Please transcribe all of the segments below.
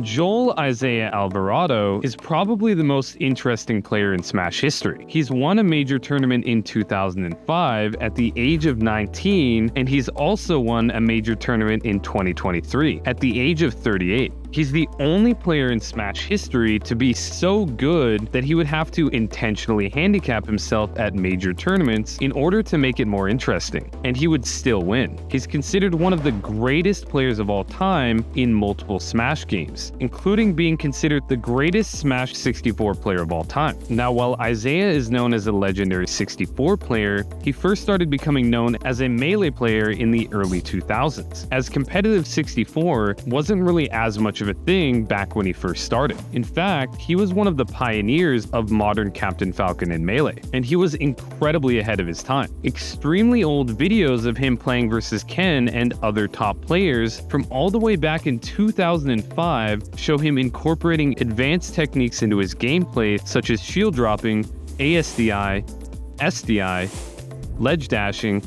Joel Isaiah Alvarado is probably the most interesting player in Smash history. He's won a major tournament in 2005 at the age of 19, and he's also won a major tournament in 2023 at the age of 38. He's the only player in Smash history to be so good that he would have to intentionally handicap himself at major tournaments in order to make it more interesting, and he would still win. He's considered one of the greatest players of all time in multiple Smash games, including being considered the greatest Smash 64 player of all time. Now, while Isaiah is known as a legendary 64 player, he first started becoming known as a Melee player in the early 2000s, as competitive 64 wasn't really as much of a thing back when he first started. In fact, he was one of the pioneers of modern Captain Falcon in Melee, and he was incredibly ahead of his time. Extremely old videos of him playing versus Ken and other top players from all the way back in 2005 show him incorporating advanced techniques into his gameplay, such as shield dropping, ASDI, SDI, ledge dashing,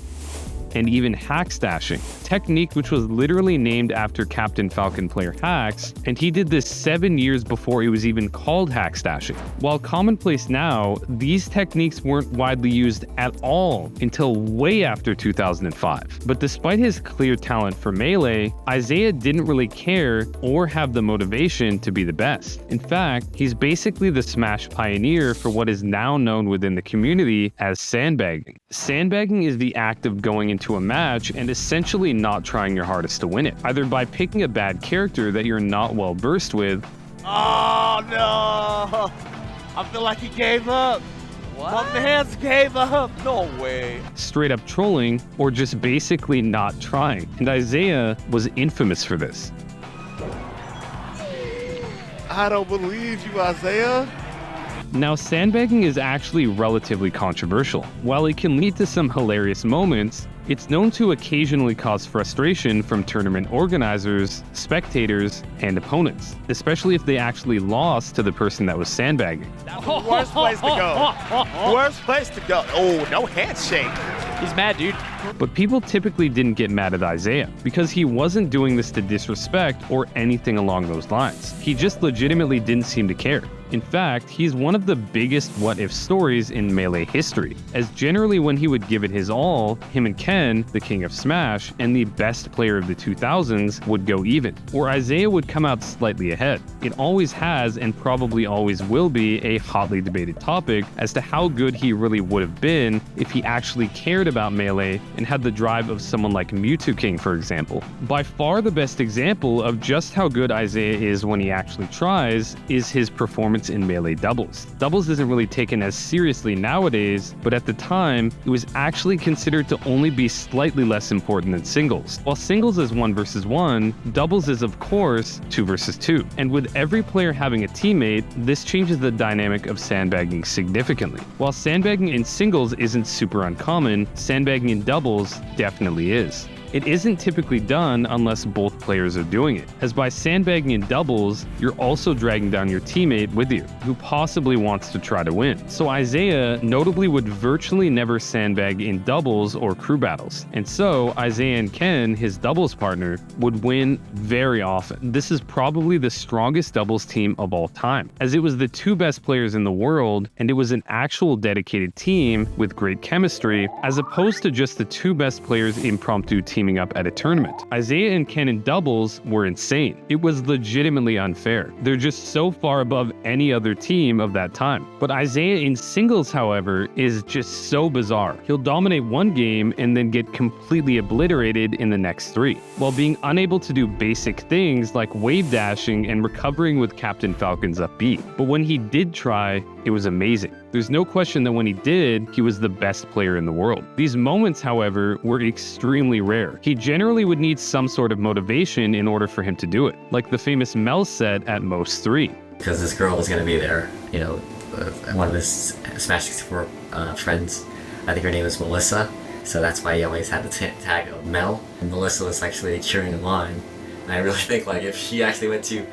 and even Hax dashing, technique which was literally named after Captain Falcon player Hax, and he did this 7 years before it was even called Hax dashing. While commonplace now, these techniques weren't widely used at all until way after 2005. But despite his clear talent for Melee, Isaiah didn't really care or have the motivation to be the best. In fact, he's basically the Smash pioneer for what is now known within the community as sandbagging. Sandbagging is the act of going into a match and essentially not trying your hardest to win it, either by picking a bad character that you're not well versed with. Oh no! I feel like he gave up. What? My man's gave up. No way. Straight up trolling, or just basically not trying. And Isaiah was infamous for this. I don't believe you, Isaiah. Now, sandbagging is actually relatively controversial. While it can lead to some hilarious moments, it's known to occasionally cause frustration from tournament organizers, spectators, and opponents, especially if they actually lost to the person that was sandbagging. That's the worst place to go. Worst place to go. Oh, no handshake. He's mad, dude. But people typically didn't get mad at Isaiah because he wasn't doing this to disrespect or anything along those lines. He just legitimately didn't seem to care. In fact, he's one of the biggest what-if stories in Melee history, as generally when he would give it his all, him and Ken, the king of Smash, and the best player of the 2000s, would go even, or Isaiah would come out slightly ahead. It always has and probably always will be a hotly debated topic as to how good he really would have been if he actually cared about Melee and had the drive of someone like Mewtwo King, for example. By far the best example of just how good Isaiah is when he actually tries is his performance in Melee doubles. Doubles isn't really taken as seriously nowadays, but at the time, it was actually considered to only be slightly less important than singles. While singles is 1 versus 1, doubles is of course 2 versus 2. And with every player having a teammate, this changes the dynamic of sandbagging significantly. While sandbagging in singles isn't super uncommon, sandbagging in doubles definitely is. It isn't typically done unless both players are doing it, as by sandbagging in doubles, you're also dragging down your teammate with you, who possibly wants to try to win. So Isaiah notably would virtually never sandbag in doubles or crew battles, and so Isaiah and Ken, his doubles partner, would win very often. This is probably the strongest doubles team of all time, as it was the 2 best players in the world, and it was an actual dedicated team with great chemistry, as opposed to just the 2 best players impromptu teaming up at a tournament. Isaiah and Ken in doubles were insane. It was legitimately unfair. They're just so far above any other team of that time. But Isaiah in singles, however, is just so bizarre. He'll dominate one game and then get completely obliterated in the next 3, while being unable to do basic things like wave dashing and recovering with Captain Falcon's up B. But when he did try, it was amazing. There's no question that when he did, he was the best player in the world. These moments, however, were extremely rare. He generally would need some sort of motivation in order for him to do it, like the famous Mel said at most 3. Because this girl was going to be there, you know, one of his Smash 64 friends. I think her name is Melissa, so that's why he always had the tag of Mel. And Melissa was actually cheering him on. And I really think like if she actually went to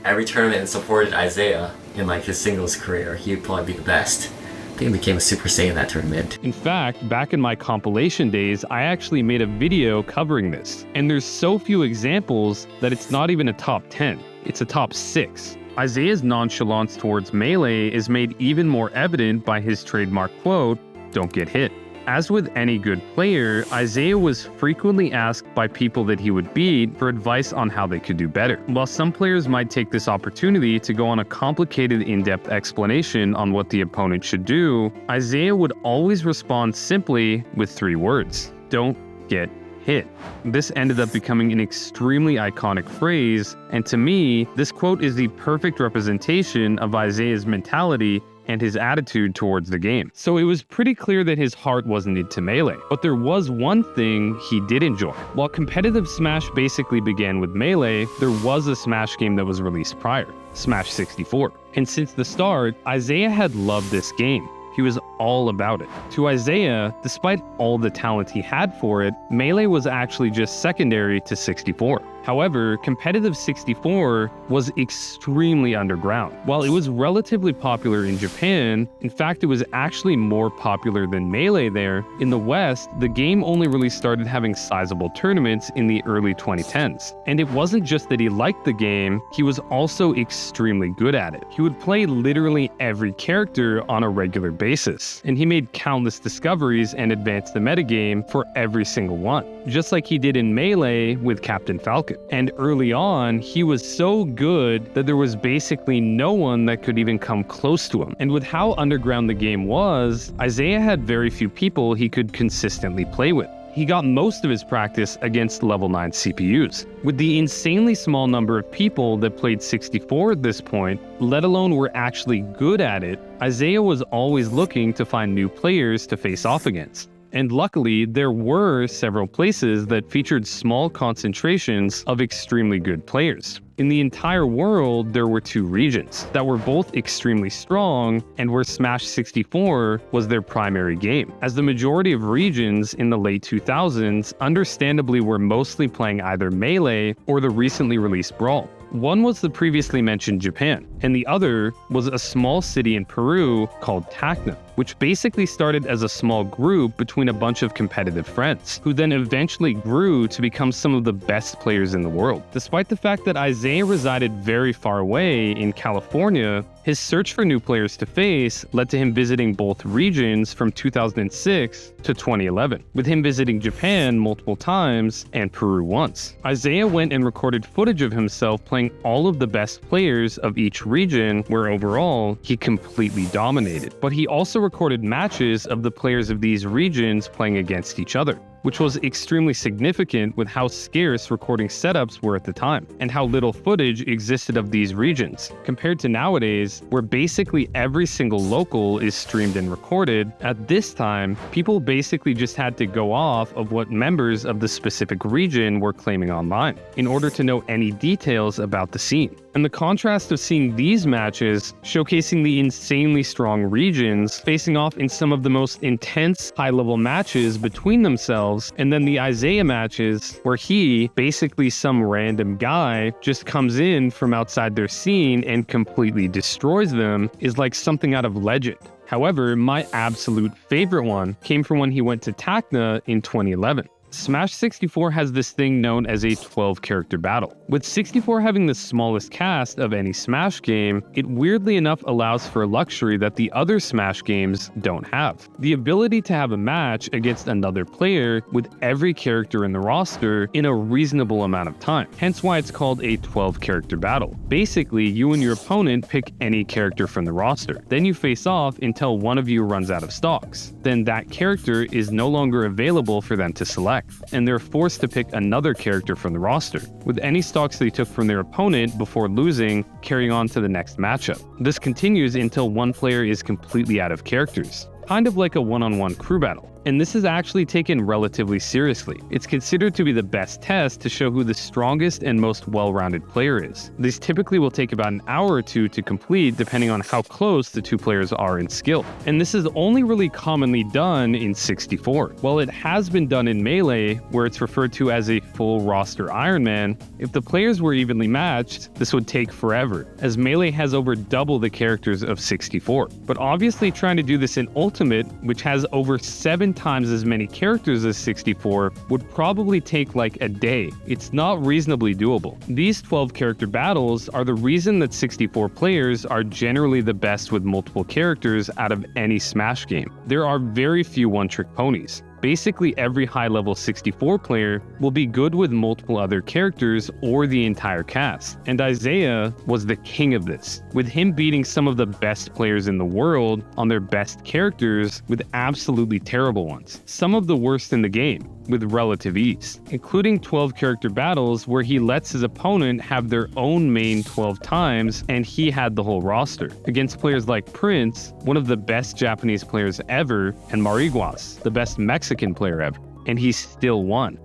every tournament and supported Isaiah in like his singles career, he'd probably be the best. I think he became a Super Saiyan that tournament. In fact, back in my compilation days, I actually made a video covering this, and there's so few examples that it's not even a top 10. it's a top 6. Isaiah's nonchalance towards Melee is made even more evident by his trademark quote, "Don't get hit." As with any good player, Isaiah was frequently asked by people that he would beat for advice on how they could do better. While some players might take this opportunity to go on a complicated in-depth explanation on what the opponent should do, Isaiah would always respond simply with 3 words: "Don't get hit." This ended up becoming an extremely iconic phrase, and to me, this quote is the perfect representation of Isaiah's mentality and his attitude towards the game. So it was pretty clear that his heart wasn't into Melee, but there was one thing he did enjoy. While competitive Smash basically began with Melee, there was a Smash game that was released prior, Smash 64. And since the start, Isaiah had loved this game. He was all about it. To Isaiah, despite all the talent he had for it, Melee was actually just secondary to 64. However, competitive 64 was extremely underground. While it was relatively popular in Japan, in fact it was actually more popular than Melee there, in the West, the game only really started having sizable tournaments in the early 2010s. And it wasn't just that he liked the game, he was also extremely good at it. He would play literally every character on a regular basis, and he made countless discoveries and advanced the metagame for every single one, just like he did in Melee with Captain Falcon. And early on, he was so good that there was basically no one that could even come close to him. And with how underground the game was, Isaiah had very few people he could consistently play with. He got most of his practice against level 9 CPUs. With the insanely small number of people that played 64 at this point, let alone were actually good at it, Isaiah was always looking to find new players to face off against. And luckily, there were several places that featured small concentrations of extremely good players. In the entire world, there were 2 regions that were both extremely strong and where Smash 64 was their primary game, as the majority of regions in the late 2000s understandably were mostly playing either Melee or the recently released Brawl. One was the previously mentioned Japan, and the other was a small city in Peru called Tacna, which basically started as a small group between a bunch of competitive friends, who then eventually grew to become some of the best players in the world. Despite the fact that Isaiah resided very far away in California, his search for new players to face led to him visiting both regions from 2006 to 2011, with him visiting Japan multiple times and Peru once. Isaiah went and recorded footage of himself playing all of the best players of each region, where overall, he completely dominated. But he also recorded matches of the players of these regions playing against each other, which was extremely significant with how scarce recording setups were at the time, and how little footage existed of these regions. Compared to nowadays, where basically every single local is streamed and recorded, at this time, people basically just had to go off of what members of the specific region were claiming online, in order to know any details about the scene. And the contrast of seeing these matches, showcasing the insanely strong regions, facing off in some of the most intense high-level matches between themselves, and then the Isaiah matches where he, basically some random guy, just comes in from outside their scene and completely destroys them, is like something out of Legend. However, my absolute favorite one came from when he went to Tacna in 2011. Smash 64 has this thing known as a 12-character battle. With 64 having the smallest cast of any Smash game, it weirdly enough allows for a luxury that the other Smash games don't have: the ability to have a match against another player with every character in the roster in a reasonable amount of time. Hence why it's called a 12-character battle. Basically, you and your opponent pick any character from the roster. Then you face off until one of you runs out of stocks. Then that character is no longer available for them to select, and they're forced to pick another character from the roster, with any stocks they took from their opponent before losing carrying on to the next matchup. This continues until one player is completely out of characters, kind of like a one-on-one crew battle. And this is actually taken relatively seriously. It's considered to be the best test to show who the strongest and most well-rounded player is. These typically will take about an hour or 2 to complete, depending on how close the 2 players are in skill. And this is only really commonly done in 64. While it has been done in Melee, where it's referred to as a full roster Iron Man, if the players were evenly matched, this would take forever, as Melee has over double the characters of 64. But obviously trying to do this in Ultimate, which has over 17 times as many characters as 64 would probably take like a day. It's not reasonably doable. These 12 character battles are the reason that 64 players are generally the best with multiple characters out of any Smash game. There are very few one-trick ponies. Basically every high-level 64 player will be good with multiple other characters or the entire cast, and Isaiah was the king of this, with him beating some of the best players in the world on their best characters with absolutely terrible ones, some of the worst in the game, with relative ease, including 12 character battles where he lets his opponent have their own main 12 times and he had the whole roster, against players like Prince, one of the best Japanese players ever, and Mariguas, the best Mexican player ever, and he still won.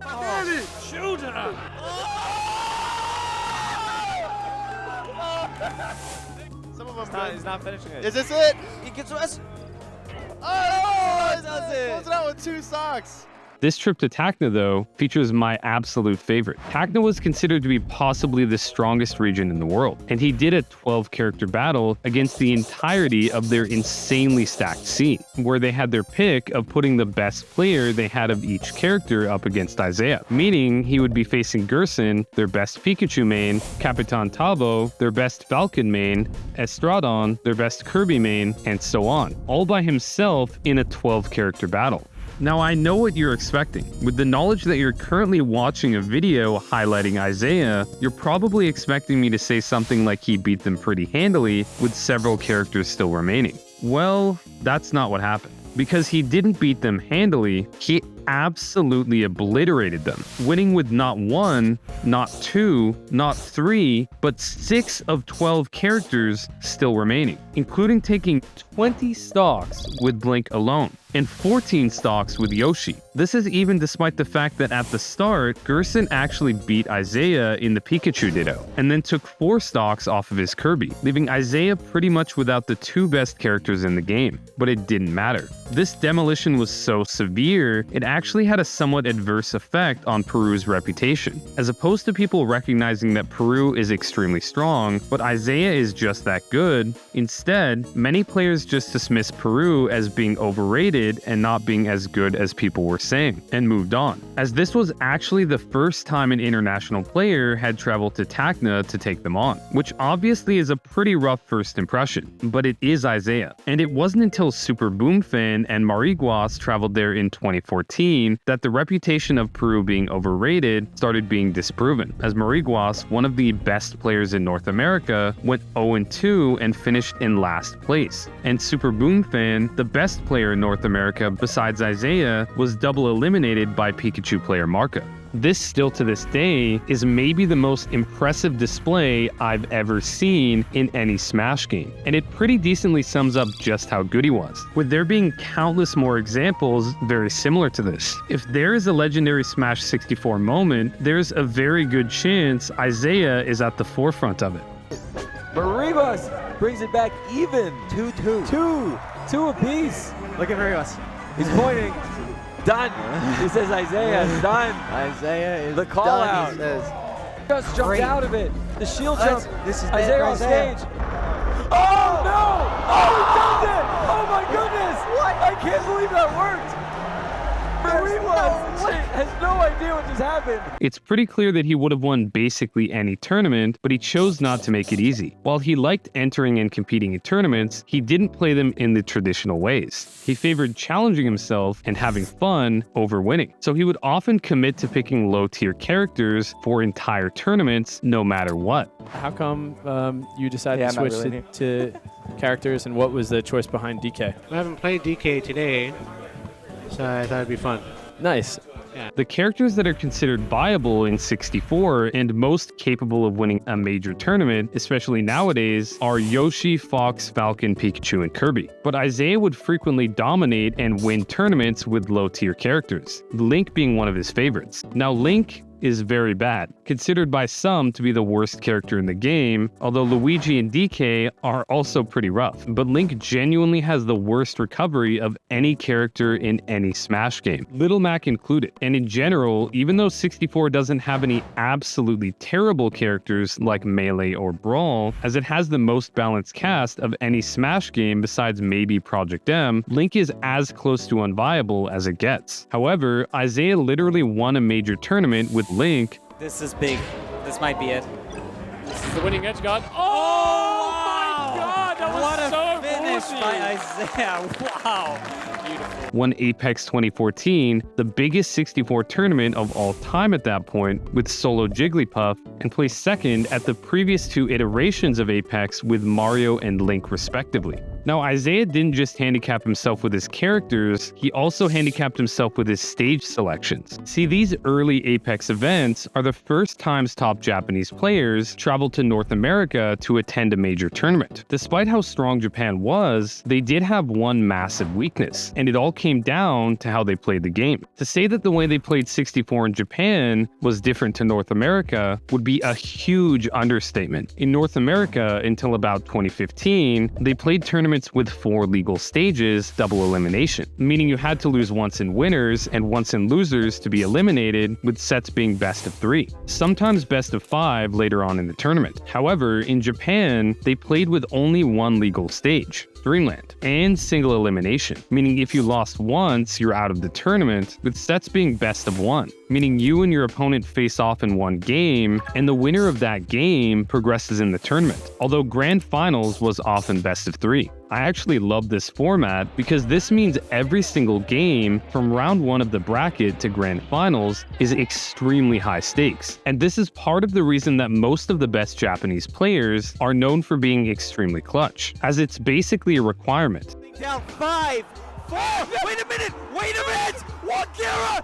Shoot her! Some of them He's not finishing it. Is this it? He gets rest. Oh, He does it. Pulls it out with 2 socks. This trip to Tacna, though, features my absolute favorite. Tacna was considered to be possibly the strongest region in the world, and he did a 12-character battle against the entirety of their insanely stacked scene, where they had their pick of putting the best player they had of each character up against Isaiah, meaning he would be facing Gerson, their best Pikachu main, Capitan Tavo, their best Falcon main, Estradon, their best Kirby main, and so on, all by himself in a 12-character battle. Now, I know what you're expecting. With the knowledge that you're currently watching a video highlighting Isaiah, you're probably expecting me to say something like he beat them pretty handily with several characters still remaining. Well, that's not what happened. Because he didn't beat them handily, he absolutely obliterated them, winning with not 1, not 2, not 3, but 6 of 12 characters still remaining, including taking 20 stocks with Blink alone, and 14 stocks with Yoshi. This is even despite the fact that at the start, Gerson actually beat Isaiah in the Pikachu Ditto, and then took 4 stocks off of his Kirby, leaving Isaiah pretty much without the 2 best characters in the game. But it didn't matter. This demolition was so severe, it actually had a somewhat adverse effect on Peru's reputation. As opposed to people recognizing that Peru is extremely strong, but Isaiah is just that good, instead, many players just dismissed Peru as being overrated and not being as good as people were saying, and moved on, as this was actually the first time an international player had traveled to Tacna to take them on, which obviously is a pretty rough first impression, but it is Isaiah. And it wasn't until Super Boomfin and Mariguas traveled there in 2014 that the reputation of Peru being overrated started being disproven, as Mariguas, one of the best players in North America, went 0-2 and finished in last place, and Super Boomfin, the best player in North America besides Isaiah, was double eliminated by Pikachu player Marka. This still to this day is maybe the most impressive display I've ever seen in any Smash game, and it pretty decently sums up just how good he was, with there being countless more examples very similar to this. If there is a legendary Smash 64 moment, there's a very good chance Isaiah is at the forefront of it. Maribas brings it back even. 2-2. Two apiece. Look at Marios. He's pointing. Done. He says Isaiah is done. Isaiah is The call done, out. he says. Just jumped Great. out of it. The shield jump. This is Isaiah on Isaiah. stage. Oh no! Oh, he does it! Oh my goodness! What? I can't believe that worked. Maribas has no idea what just happened. It's pretty clear that he would have won basically any tournament, but he chose not to make it easy. While he liked entering and competing in tournaments, he didn't play them in the traditional ways. He favored challenging himself and having fun over winning. So he would often commit to picking low-tier characters for entire tournaments, no matter what. How come you decided Yeah, to I'm not switch really to characters, and what was the choice behind DK? I haven't played DK today, so I thought it'd be fun. Nice. The characters that are considered viable in 64 and most capable of winning a major tournament, especially nowadays, are Yoshi, Fox, Falcon, Pikachu, and Kirby. But Isaiah would frequently dominate and win tournaments with low-tier characters, Link being one of his favorites. Now, Link is very bad, considered by some to be the worst character in the game, although Luigi and DK are also pretty rough. But Link genuinely has the worst recovery of any character in any Smash game, Little Mac included. And in general, even though 64 doesn't have any absolutely terrible characters like Melee or Brawl, as it has the most balanced cast of any Smash game besides maybe Project M, Link is as close to unviable as it gets. However, Isaiah literally won a major tournament with Link. This is big. This might be it. This is the winning edge guard. Oh my god, that was what a so finish ballsy. by Isaiah. Wow. Beautiful. Won Apex 2014, the biggest 64 tournament of all time at that point, with solo Jigglypuff, and placed second at the previous 2 iterations of Apex with Mario and Link respectively. Now, Isaiah didn't just handicap himself with his characters, he also handicapped himself with his stage selections. See, these early Apex events are the first times top Japanese players traveled to North America to attend a major tournament. Despite how strong Japan was, they did have one massive weakness, and it all came down to how they played the game. To say that the way they played 64 in Japan was different to North America would be a huge understatement. In North America, until about 2015, they played tournaments with 4 legal stages, double elimination, meaning you had to lose once in winners and once in losers to be eliminated, with sets being best of 3, sometimes best of 5 later on in the tournament. However, in Japan, they played with only 1 legal stage, Dreamland, and single elimination, meaning if you lost once, you're out of the tournament, with sets being best of 1, meaning you and your opponent face off in one game, and the winner of that game progresses in the tournament, although Grand Finals was often best of 3. I actually love this format because this means every single game from round 1 of the bracket to Grand Finals is extremely high stakes. And this is part of the reason that most of the best Japanese players are known for being extremely clutch, as it's basically a requirement. Down 5, 4. Wait a minute. Wakira.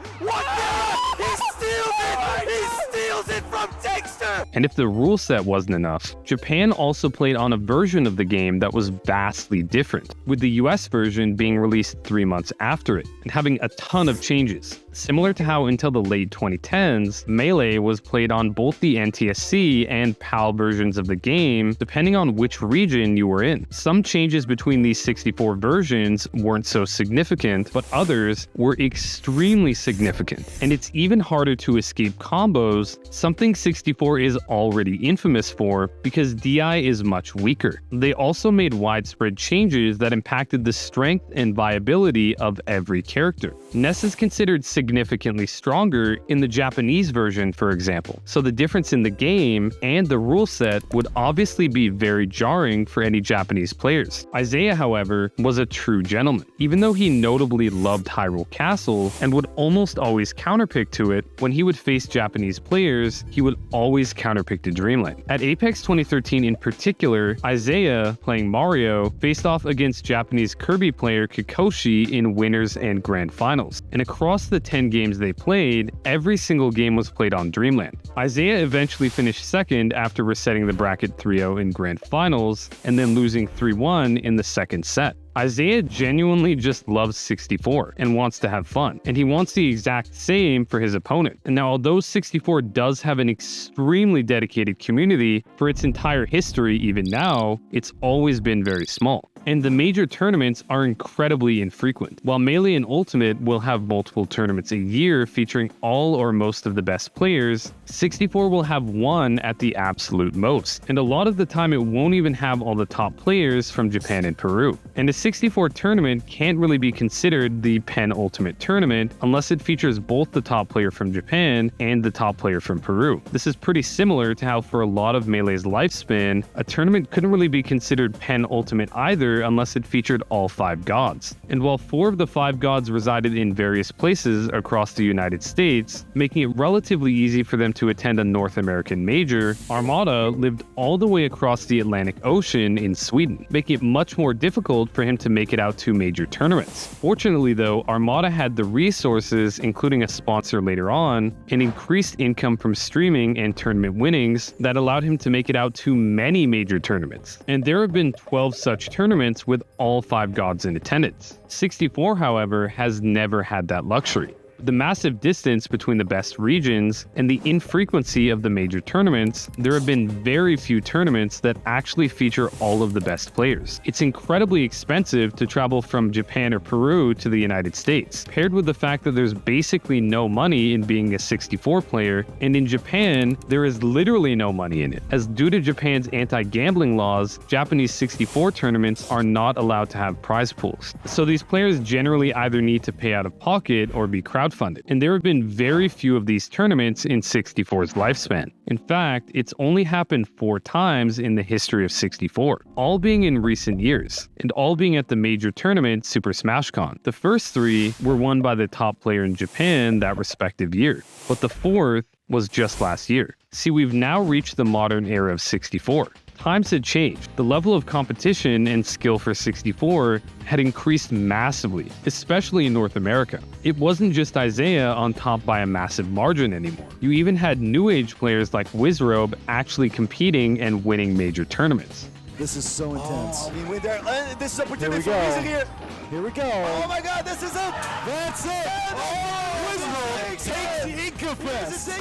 He steals it. He steals it from Dexter. And if the rule set wasn't enough, Japan also played on a version of the game that was vastly different, with the US version being released 3 months after it, and having a ton of changes. Similar to how until the late 2010s, Melee was played on both the NTSC and PAL versions of the game, depending on which region you were in. Some changes between these 64 versions weren't so significant, but others were extremely significant. And it's even harder to escape combos, something 64 is already infamous for, because DI is much weaker. They also made widespread changes that impacted the strength and viability of every character. Ness is considered significantly stronger in the Japanese version, for example, so the difference in the game and the rule set would obviously be very jarring for any Japanese players. Isaiah, however, was a true gentleman. Even though he notably loved Hyrule Castle and would almost always counterpick to it, when he would face Japanese players, he would always counterpick to Dreamland. At Apex 2013 in particular, Isaiah, playing Mario, faced off against Japanese Kirby player Kikoshi in winners and grand finals. And across the 10 games they played, every single game was played on Dreamland. Isaiah eventually finished second after resetting the bracket 3-0 in grand finals, and then losing 3-1 in the second set. Isaiah genuinely just loves 64 and wants to have fun, and he wants the exact same for his opponent. And now, although 64 does have an extremely dedicated community for its entire history, even now, it's always been very small. And the major tournaments are incredibly infrequent. While Melee and Ultimate will have multiple tournaments a year featuring all or most of the best players, 64 will have one at the absolute most. And a lot of the time it won't even have all the top players from Japan and Peru. And a 64 tournament can't really be considered the penultimate tournament unless it features both the top player from Japan and the top player from Peru. This is pretty similar to how for a lot of Melee's lifespan, a tournament couldn't really be considered penultimate either unless it featured all 5 gods. And while 4 of the 5 gods resided in various places across the United States, making it relatively easy for them to attend a North American major, Armada lived all the way across the Atlantic Ocean in Sweden, making it much more difficult for him to make it out to major tournaments. Fortunately though, Armada had the resources, including a sponsor later on, and increased income from streaming and tournament winnings that allowed him to make it out to many major tournaments. And there have been 12 such tournaments with all 5 gods in attendance. 64, however, has never had that luxury. The massive distance between the best regions and the infrequency of the major tournaments, there have been very few tournaments that actually feature all of the best players. It's incredibly expensive to travel from Japan or Peru to the United States, paired with the fact that there's basically no money in being a 64 player, and in Japan, there is literally no money in it, as due to Japan's anti-gambling laws, Japanese 64 tournaments are not allowed to have prize pools. So these players generally either need to pay out of pocket or be crowdfunded, and there have been very few of these tournaments in 64's lifespan. In fact, it's only happened 4 times in the history of 64, all being in recent years, and all being at the major tournament Super Smash Con. The first 3 were won by the top player in Japan that respective year, but the 4th was just last year. See, we've now reached the modern era of 64. Times had changed. The level of competition and skill for 64 had increased massively, especially in North America. It wasn't just Isaiah on top by a massive margin anymore. You even had new age players like Wizrobe actually competing and winning major tournaments. This is so intense. We win there. This is a Here particular we go. reason here. Here we go. Oh my God, this is it. That's it. Oh, Wizrobe takes the Inca Fest.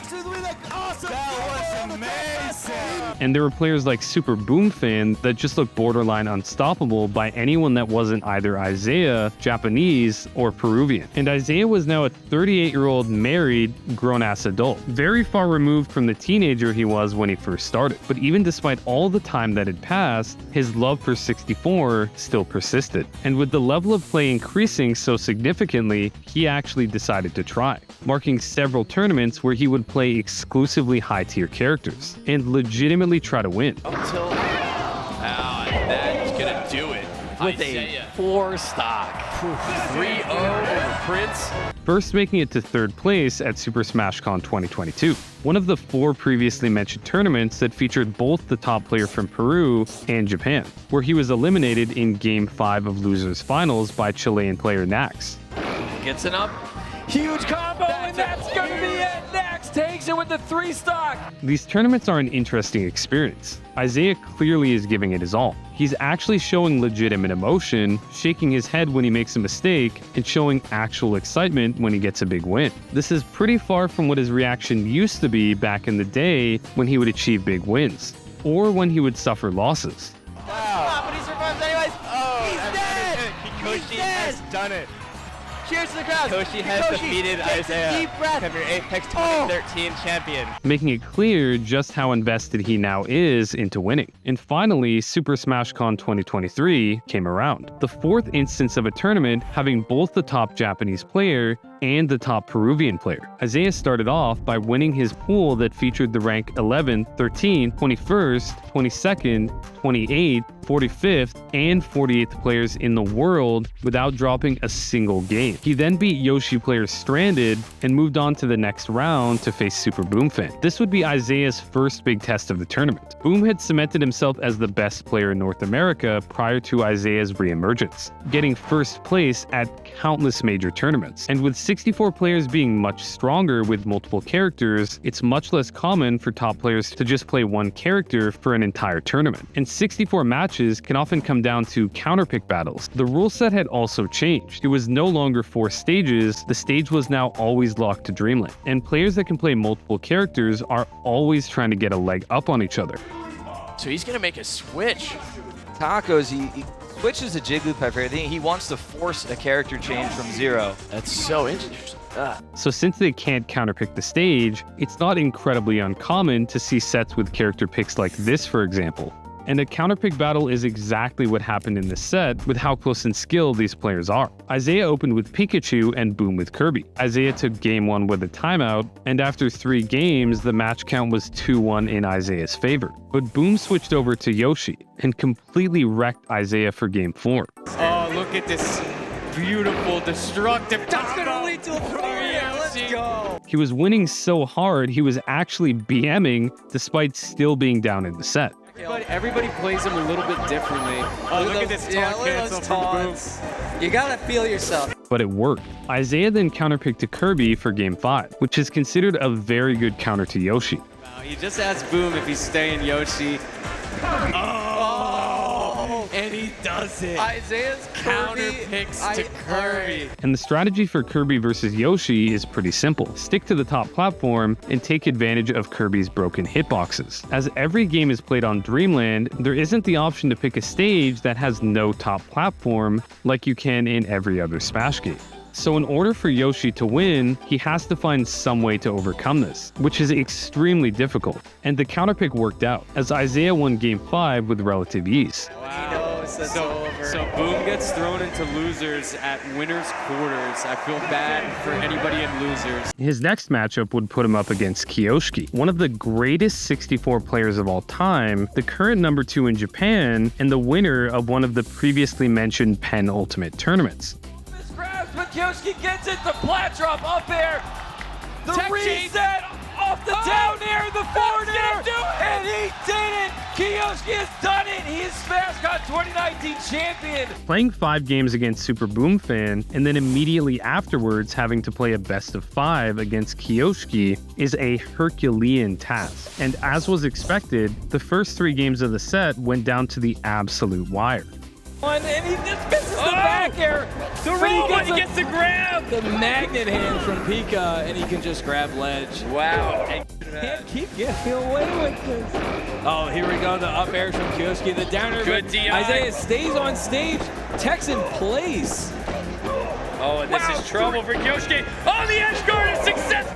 Awesome. That was amazing. And there were players like Super Boomfin that just looked borderline unstoppable by anyone that wasn't either Isaiah, Japanese, or Peruvian. And Isaiah was now a 38-year-old married, grown-ass adult, very far removed from the teenager he was when he first started. But even despite all the time that had passed, his love for 64 still persisted. And with the level of play increasing so significantly, he actually decided to try, marking several tournaments where he would play exclusively high-tier characters and legitimately try to win. Until that is gonna do it. With Isaiah. a 4 stock. 3-0 over Prince. First making it to 3rd place at Super Smash Con 2022, one of the 4 previously mentioned tournaments that featured both the top player from Peru and Japan, where he was eliminated in Game 5 of Losers Finals by Chilean player Nax. Gets it up. Huge combo, and that's going to be it. Next takes it with the 3 stock. These tournaments are an interesting experience. Isaiah clearly is giving it his all. He's actually showing legitimate emotion, shaking his head when he makes a mistake, and showing actual excitement when he gets a big win. This is pretty far from what his reaction used to be back in the day when he would achieve big wins, or when he would suffer losses. But he survives anyways. Oh, he's dead. Koshi has done it. Cheers to the crowd. Koshi has defeated Isaiah. Deep breath. Become your Apex 2013 champion. Making it clear just how invested he now is into winning. And finally, Super Smash Con 2023 came around. The 4th instance of a tournament having both the top Japanese player and the top Peruvian player. Isaiah started off by winning his pool that featured the rank 11th, 13th, 21st, 22nd, 28th, 45th, and 48th players in the world without dropping a single game. He then beat Yoshi player Stranded and moved on to the next round to face Super Boomfin. This would be Isaiah's first big test of the tournament. Boom had cemented himself as the best player in North America prior to Isaiah's re-emergence, getting first place at countless major tournaments. And with 64 players being much stronger with multiple characters, it's much less common for top players to just play one character for an entire tournament. And 64 matches can often come down to counterpick battles. The rule set had also changed. It was no longer 4 stages, the stage was now always locked to Dreamland. And players that can play multiple characters are always trying to get a leg up on each other. So he's gonna make a switch. Tacos, he switches to Jigglypuff. I think he wants to force a character change from 0. That's so interesting. So since they can't counterpick the stage, it's not incredibly uncommon to see sets with character picks like this, for example. And a counterpick battle is exactly what happened in this set with how close in skill these players are. Isaiah opened with Pikachu and Boom with Kirby. Isaiah took game 1 with a timeout, and after 3 games, the match count was 2-1 in Isaiah's favor. But Boom switched over to Yoshi and completely wrecked Isaiah for game 4. Oh, look at this beautiful, destructive. That's gonna lead to a 3. Let's go. He was winning so hard, he was actually BMing despite still being down in the set. Everybody plays him a little bit differently. Oh, look at this taunt look at cancel those from Boom. taunts. You gotta feel yourself. But it worked. Isaiah then counterpicked to Kirby for game 5, which is considered a very good counter to Yoshi. He just asked Boom if he's staying Yoshi. Oh! And he does it. Isaiah's Counter Kirby. picks to Kirby. And the strategy for Kirby versus Yoshi is pretty simple. Stick to the top platform and take advantage of Kirby's broken hitboxes. As every game is played on Dreamland, there isn't the option to pick a stage that has no top platform like you can in every other Smash game. So in order for Yoshi to win, he has to find some way to overcome this, which is extremely difficult. And the counterpick worked out, as Isaiah won Game 5 with relative ease. He knows that's over. So Boom gets thrown into losers at winner's quarters. I feel bad for anybody in losers. His next matchup would put him up against Kiyoshi, one of the greatest 64 players of all time, the current number 2 in Japan, and the winner of one of the previously mentioned penultimate tournaments. But Kiyoshi gets it, the plat drop up air, the Tech reset off the down air, the forward air, and he did it! Kiyoshi has done it! He is SmashCon 2019 champion! Playing 5 games against Super Boom Fan, and then immediately afterwards having to play a best of 5 against Kiyoshi is a Herculean task. And as was expected, the first 3 games of the set went down to the absolute wire. And he just misses the back air. The robot, he gets the grab! The magnet hand from Pika, and he can just grab ledge. Wow. Can't keep getting away with this. Oh, here we go. The up air from Kiyoshi. The down air. Good DI. Isaiah stays on stage. Tech's in place. Oh, and this is trouble for Kiyoshi. Oh, the edge guard is success!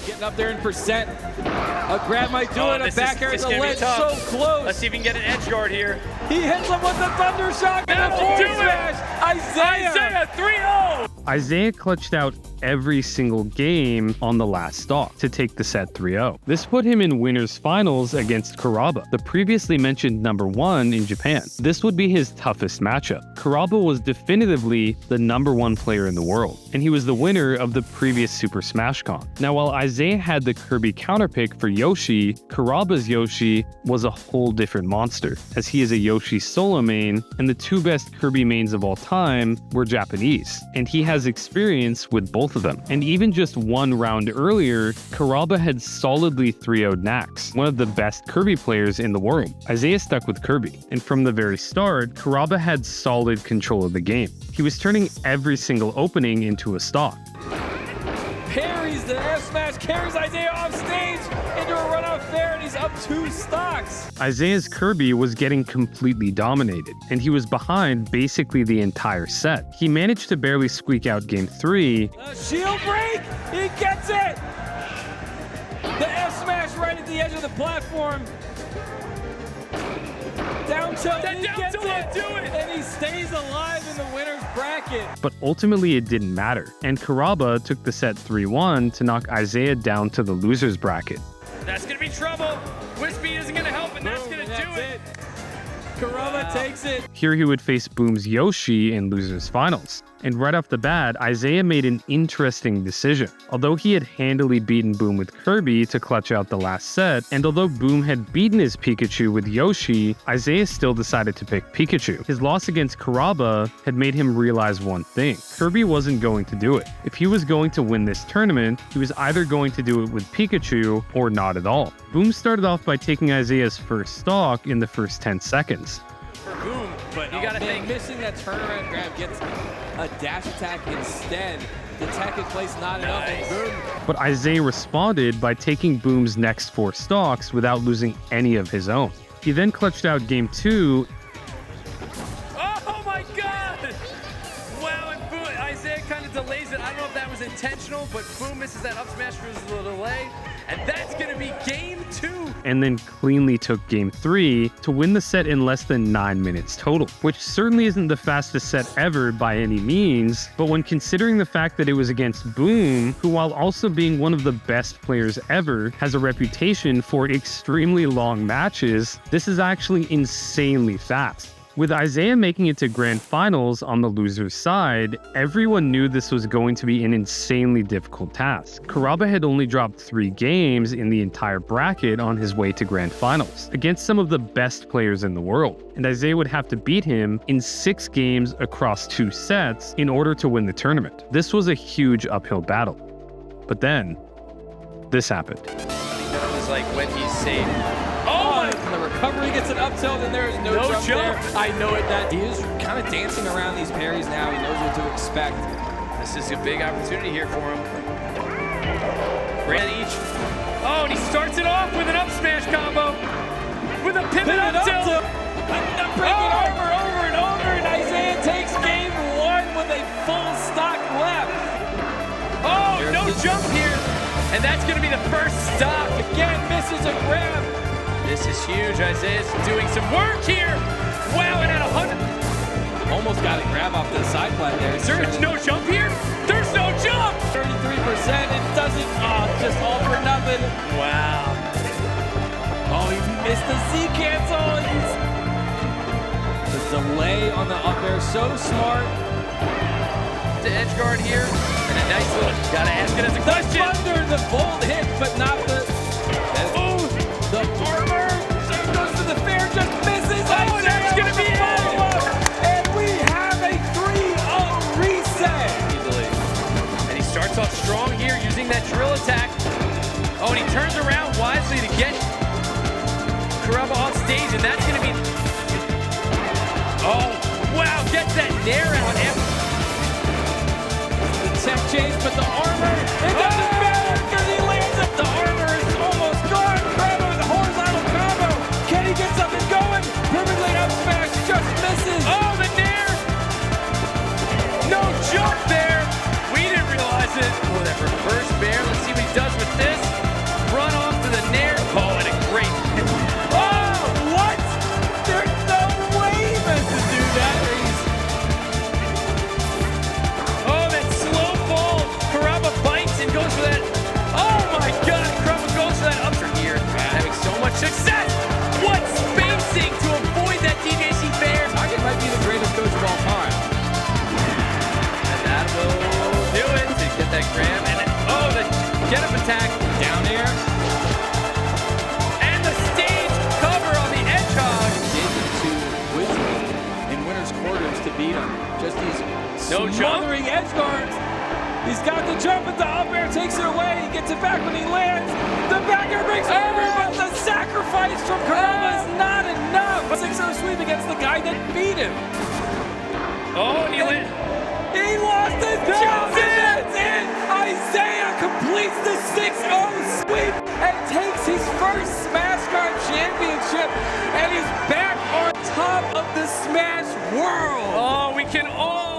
Getting up there in percent. A grab might do it. A back air is a ledge so close. Let's see if we can get an edge guard here. He hits him with the thunder shock and a forward smash. Isaiah 3-0! Isaiah clutched out every single game on the last stock to take the set 3-0. This put him in winners finals against Kuraba, the previously mentioned number 1 in Japan. This would be his toughest matchup. Kuraba was definitively the number 1 player in the world, and he was the winner of the previous Super Smash Con. Now, while Isaiah had the Kirby counterpick for Yoshi, Kuraba's Yoshi was a whole different monster, as he is a Yoshi solo main, and the 2 best Kirby mains of all time were Japanese, and he has experience with both of them. And even just 1 round earlier, Kuraba had solidly 3-0'd Nax, one of the best Kirby players in the world. Isaiah stuck with Kirby, and from the very start, Kuraba had solid control of the game. He was turning every single opening into a stock. Parries the F smash, carries Isaiah off stage into a run off fair, and he's up 2 stocks. Isaiah's Kirby was getting completely dominated, and he was behind basically the entire set. He managed to barely squeak out Game 3. A shield break, he gets it! The F smash right at the edge of the platform. Down tilt, he gets it! And he stays alive in the winner's bracket. But ultimately it didn't matter, and Kuraba took the set 3-1 to knock Isaiah down to the loser's bracket. That's gonna be trouble. Wispy isn't gonna help, and that's gonna do it. Kuraba takes it. Here he would face Boom's Yoshi in losers finals. And right off the bat, Isaiah made an interesting decision. Although he had handily beaten Boom with Kirby to clutch out the last set, and although Boom had beaten his Pikachu with Yoshi, Isaiah still decided to pick Pikachu. His loss against Kuraba had made him realize one thing: Kirby wasn't going to do it. If he was going to win this tournament, he was either going to do it with Pikachu or not at all. Boom started off by taking Isaiah's first stock in the first 10 seconds. For Boom, but you gotta think. Missing that turnaround grab gets a dash attack instead. The tech in place, not enough, and Boom. But Isaiah responded by taking Boom's next 4 stocks without losing any of his own. He then clutched out Game 2. Oh my God! Wow, and Boom, Isaiah kind of delays it. I don't know if that was intentional, but Boom misses that up smash for his little delay. And that's gonna be Game 2. And then cleanly took Game 3 to win the set in less than 9 minutes total, which certainly isn't the fastest set ever by any means, but when considering the fact that it was against Boom, who while also being one of the best players ever, has a reputation for extremely long matches, this is actually insanely fast. With Isaiah making it to grand finals on the loser's side, everyone knew this was going to be an insanely difficult task. Kuraba had only dropped 3 games in the entire bracket on his way to grand finals, against some of the best players in the world, and Isaiah would have to beat him in 6 games across 2 sets in order to win the tournament. This was a huge uphill battle. But then, this happened. He knows like when he's safe. Oh my! The recovery, gets an up tilt, and there is no jump there. I know it. That he is kind of dancing around these parries now. He knows what to expect. This is a big opportunity here for him. Ran each. Oh, and he starts it off with an up smash combo. With a pivot up tilt. Breaking armor over and over, and Isaiah takes game 1 with a full stock left. Oh, no jump here. And that's going to be the first stop. Again, misses a grab. This is huge. Isaiah's doing some work here. Wow, and at 100. Almost got a grab off the side plat there. Is there no jump here? There's no jump. 33%. It doesn't. Oh, just all for nothing. Wow. Oh, he missed the Z cancel. The delay on the up air, so smart. The edge guard here. And a nice little. Gotta ask it as a question. Thunder, the bold hit, but not the. Oh, the armor. Same goes to the fair, just misses. Oh, and that's gonna be it. And we have a 3-0 reset. Easily. And he starts off strong here using that drill attack. Oh, and he turns around wisely to get Kuraba off stage, and that's gonna be. Oh, wow, gets that nair out. The tech chase, but the armor, it doesn't matter because he lands it. The armor is almost gone. Kuraba with a horizontal combo. Can he get something going? Perfectly up smash, just misses. Oh, the nair! No jump there. We didn't realize it. Oh, that reverse bear. Let's see what he does with this. Run off to the nair. Oh, and a great. Oh, what? There's no way he meant to do that. Oh, that slow fall. Kuraba bites and goes for that. Oh my God! Kuraba goes for that up here. Having so much success. What spacing to avoid that DJC bear. Target might be the greatest coach of all time. And that will do it to get that grab. And oh, the get up attack. Down air. And the stage cover on the Hedgehog. To Wisdom in winner's quarters to beat him. Just these No jump. smothering edge guards. He's got the jump at the up air, takes it away. He gets it back when he lands. The back air breaks over, but the sacrifice from Kuraba is not enough. 6-0 sweep against the guy that beat him. Oh, and he went. He lost the jump. That's it. Isaiah completes the 6-0 sweep and takes his first Smash Card championship and is back on top of the Smash world. Oh, we can all